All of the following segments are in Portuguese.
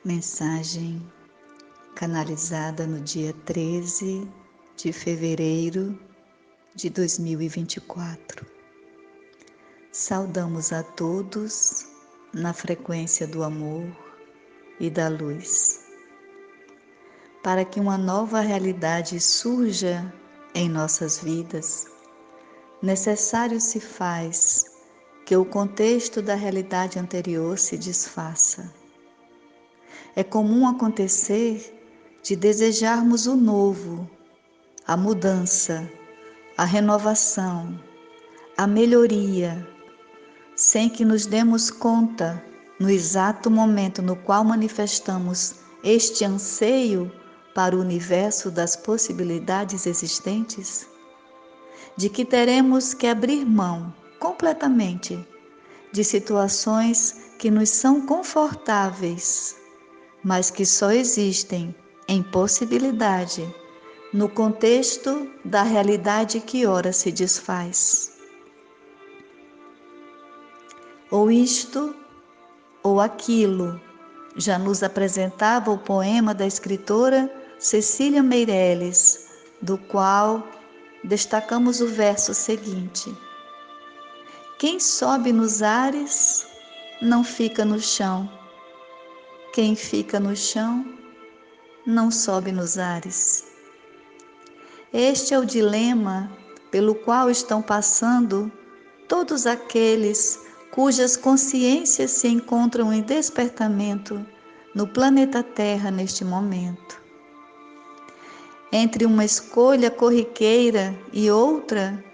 Mensagem canalizada no dia 13 de fevereiro de 2024. Saudamos a todos na frequência do amor e da luz. Para que uma nova realidade surja em nossas vidas, necessário se faz que o contexto da realidade anterior se desfaça. É comum acontecer de desejarmos o novo, a mudança, a renovação, a melhoria, sem que nos demos conta, no exato momento no qual manifestamos este anseio para o universo das possibilidades existentes, de que teremos que abrir mão completamente de situações que nos são confortáveis, mas que só existem em possibilidade no contexto da realidade que ora se desfaz. Ou isto, ou aquilo, já nos apresentava o poema da escritora Cecília Meirelles, do qual destacamos o verso seguinte: quem sobe nos ares não fica no chão. Quem fica no chão não sobe nos ares. Este é o dilema pelo qual estão passando todos aqueles cujas consciências se encontram em despertamento no planeta Terra neste momento. Entre uma escolha corriqueira e outra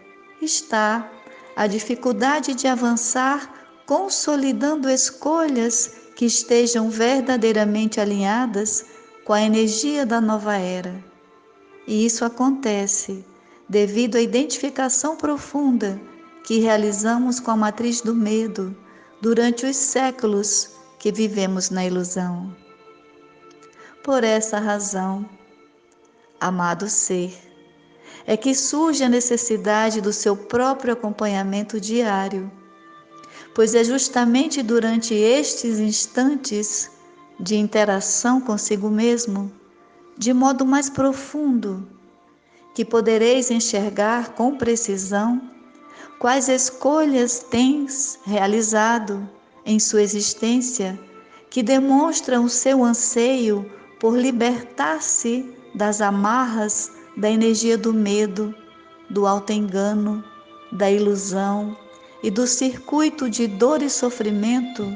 está a dificuldade de avançar consolidando escolhas que estejam verdadeiramente alinhadas com a energia da nova era. E isso acontece devido à identificação profunda que realizamos com a matriz do medo durante os séculos que vivemos na ilusão. Por essa razão, amado ser, é que surge a necessidade do seu próprio acompanhamento diário, pois é justamente durante estes instantes de interação consigo mesmo, de modo mais profundo, que podereis enxergar com precisão quais escolhas tens realizado em sua existência que demonstram o seu anseio por libertar-se das amarras da energia do medo, do auto-engano, da ilusão e do circuito de dor e sofrimento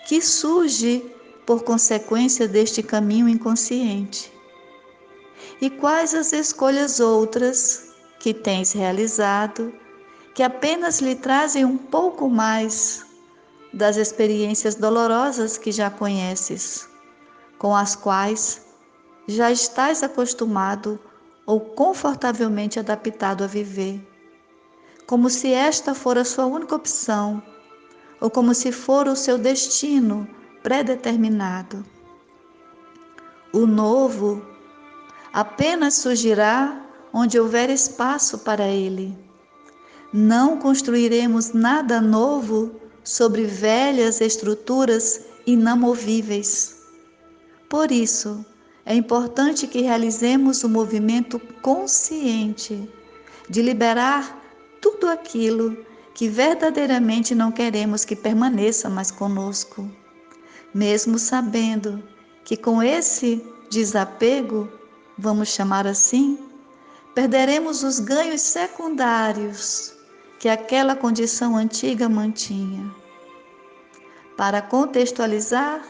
que surge por consequência deste caminho inconsciente. E quais as escolhas outras que tens realizado que apenas lhe trazem um pouco mais das experiências dolorosas que já conheces, com as quais já estás acostumado ou confortavelmente adaptado a viver, como se esta fora a sua única opção, ou como se fora o seu destino pré-determinado. O novo apenas surgirá onde houver espaço para ele. Não construiremos nada novo sobre velhas estruturas inamovíveis. Por isso, é importante que realizemos o movimento consciente de liberar tudo aquilo que verdadeiramente não queremos que permaneça mais conosco, mesmo sabendo que com esse desapego, vamos chamar assim, perderemos os ganhos secundários que aquela condição antiga mantinha. Para contextualizar,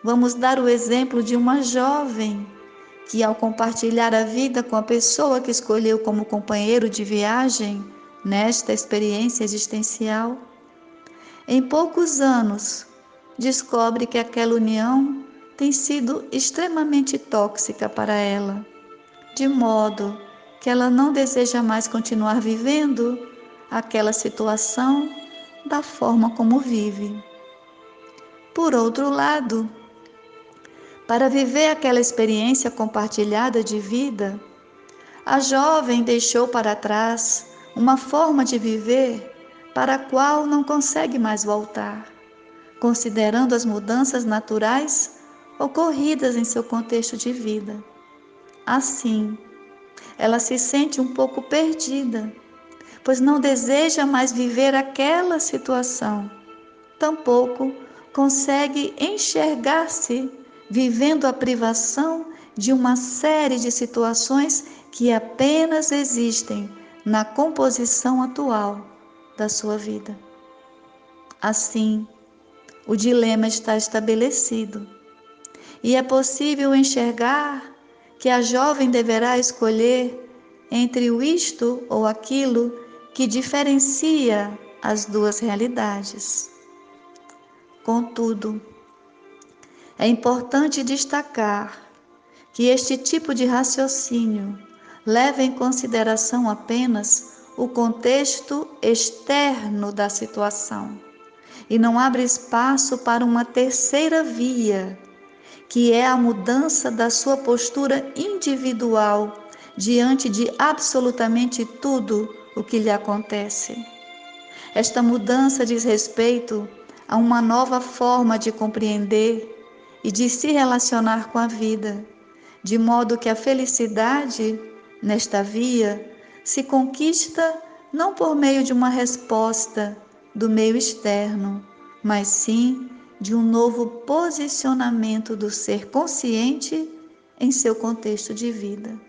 vamos dar o exemplo de uma jovem que, ao compartilhar a vida com a pessoa que escolheu como companheiro de viagem nesta experiência existencial, em poucos anos descobre que aquela união tem sido extremamente tóxica para ela, de modo que ela não deseja mais continuar vivendo aquela situação da forma como vive. Por outro lado, para viver aquela experiência compartilhada de vida, a jovem deixou para trás uma forma de viver para a qual não consegue mais voltar, considerando as mudanças naturais ocorridas em seu contexto de vida. Assim, ela se sente um pouco perdida, pois não deseja mais viver aquela situação. Tampouco consegue enxergar-se vivendo a privação de uma série de situações que apenas existem na composição atual da sua vida. Assim, o dilema está estabelecido e é possível enxergar que a jovem deverá escolher entre o isto ou aquilo que diferencia as duas realidades. Contudo, é importante destacar que este tipo de raciocínio leva em consideração apenas o contexto externo da situação e não abre espaço para uma terceira via, que é a mudança da sua postura individual diante de absolutamente tudo o que lhe acontece. Esta mudança diz respeito a uma nova forma de compreender e de se relacionar com a vida, de modo que a felicidade, nesta via, se conquista não por meio de uma resposta do meio externo, mas sim de um novo posicionamento do ser consciente em seu contexto de vida.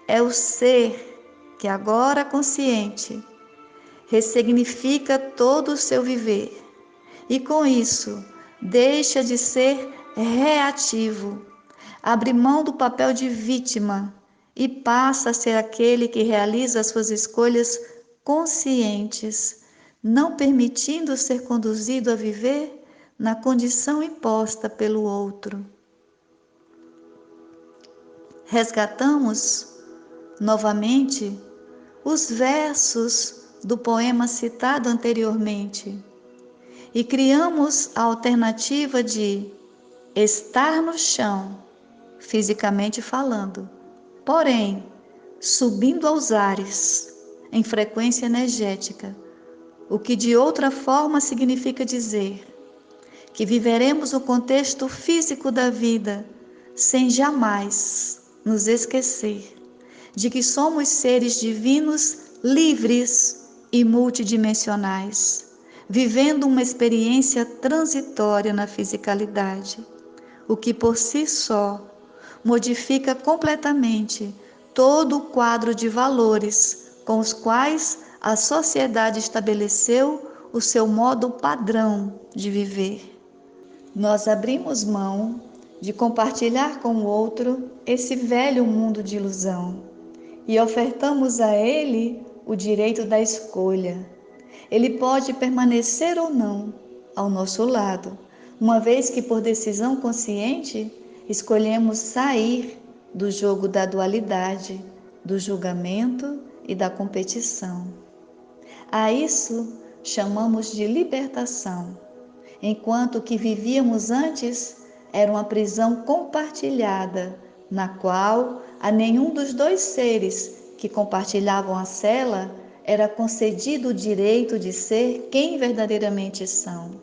É o ser que agora consciente ressignifica todo o seu viver e com isso deixa de ser reativo, abre mão do papel de vítima e passa a ser aquele que realiza as suas escolhas conscientes, não permitindo ser conduzido a viver na condição imposta pelo outro. Resgatamos novamente os versos do poema citado anteriormente e criamos a alternativa de estar no chão, fisicamente falando, porém subindo aos ares em frequência energética, o que de outra forma significa dizer que viveremos o contexto físico da vida sem jamais nos esquecer de que somos seres divinos livres e multidimensionais, vivendo uma experiência transitória na fisicalidade, o que por si só modifica completamente todo o quadro de valores com os quais a sociedade estabeleceu o seu modo padrão de viver. Nós abrimos mão de compartilhar com o outro esse velho mundo de ilusão e ofertamos a ele o direito da escolha. Ele pode permanecer ou não ao nosso lado, uma vez que por decisão consciente escolhemos sair do jogo da dualidade, do julgamento e da competição. A isso chamamos de libertação, enquanto o que vivíamos antes era uma prisão compartilhada, na qual a nenhum dos dois seres que compartilhavam a cela era concedido o direito de ser quem verdadeiramente são.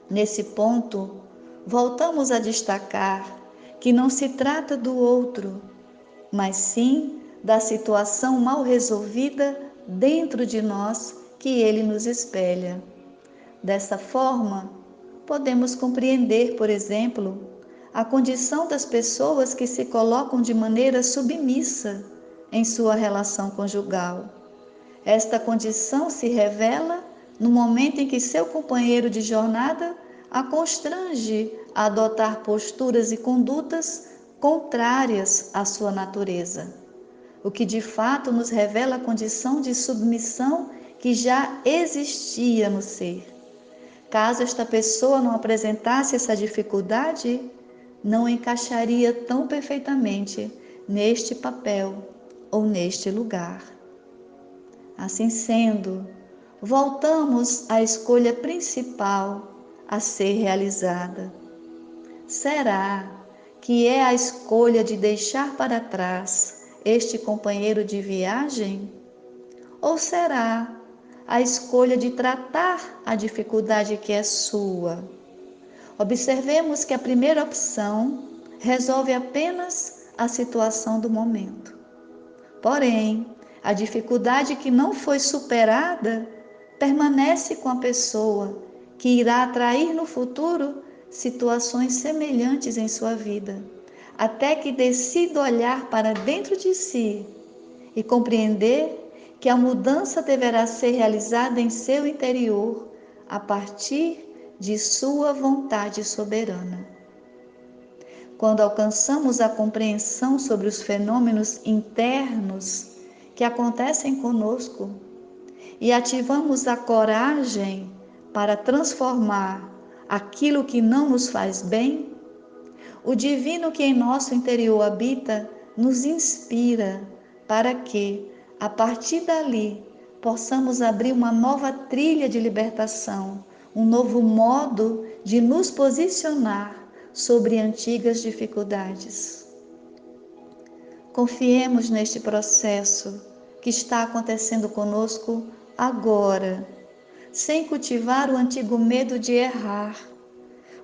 Nesse ponto, voltamos a destacar que não se trata do outro, mas sim da situação mal resolvida dentro de nós que ele nos espelha. Dessa forma, podemos compreender, por exemplo, a condição das pessoas que se colocam de maneira submissa em sua relação conjugal. Esta condição se revela no momento em que seu companheiro de jornada a constrange a adotar posturas e condutas contrárias à sua natureza, o que de fato nos revela a condição de submissão que já existia no ser. Caso esta pessoa não apresentasse essa dificuldade, não encaixaria tão perfeitamente neste papel ou neste lugar. Assim sendo, voltamos à escolha principal a ser realizada. Será que é a escolha de deixar para trás este companheiro de viagem? Ou será a escolha de tratar a dificuldade que é sua? Observemos que a primeira opção resolve apenas a situação do momento. Porém, a dificuldade que não foi superada permanece com a pessoa, que irá atrair no futuro situações semelhantes em sua vida, até que decida olhar para dentro de si e compreender que a mudança deverá ser realizada em seu interior a partir de sua vontade soberana. Quando alcançamos a compreensão sobre os fenômenos internos que acontecem conosco e ativamos a coragem para transformar aquilo que não nos faz bem, o divino que em nosso interior habita nos inspira para que, a partir dali, possamos abrir uma nova trilha de libertação, um novo modo de nos posicionar sobre antigas dificuldades. Confiemos neste processo que está acontecendo conosco agora, sem cultivar o antigo medo de errar,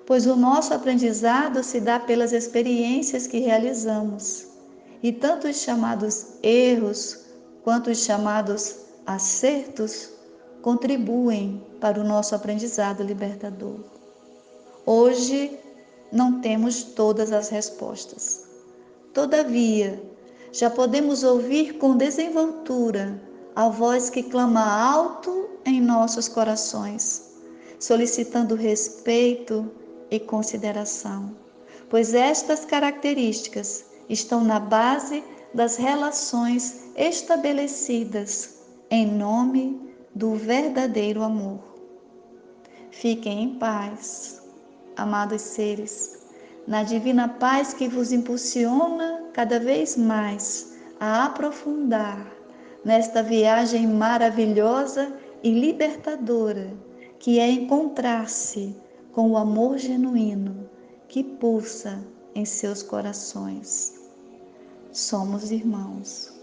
pois o nosso aprendizado se dá pelas experiências que realizamos, e tanto os chamados erros quanto os chamados acertos contribuem para o nosso aprendizado libertador. Hoje não temos todas as respostas. Todavia, já podemos ouvir com desenvoltura a voz que clama alto em nossos corações, solicitando respeito e consideração, pois estas características estão na base das relações estabelecidas em nome do verdadeiro amor. Fiquem em paz, amados seres, na divina paz que vos impulsiona cada vez mais a aprofundar nesta viagem maravilhosa e libertadora que é encontrar-se com o amor genuíno que pulsa em seus corações. Somos irmãos.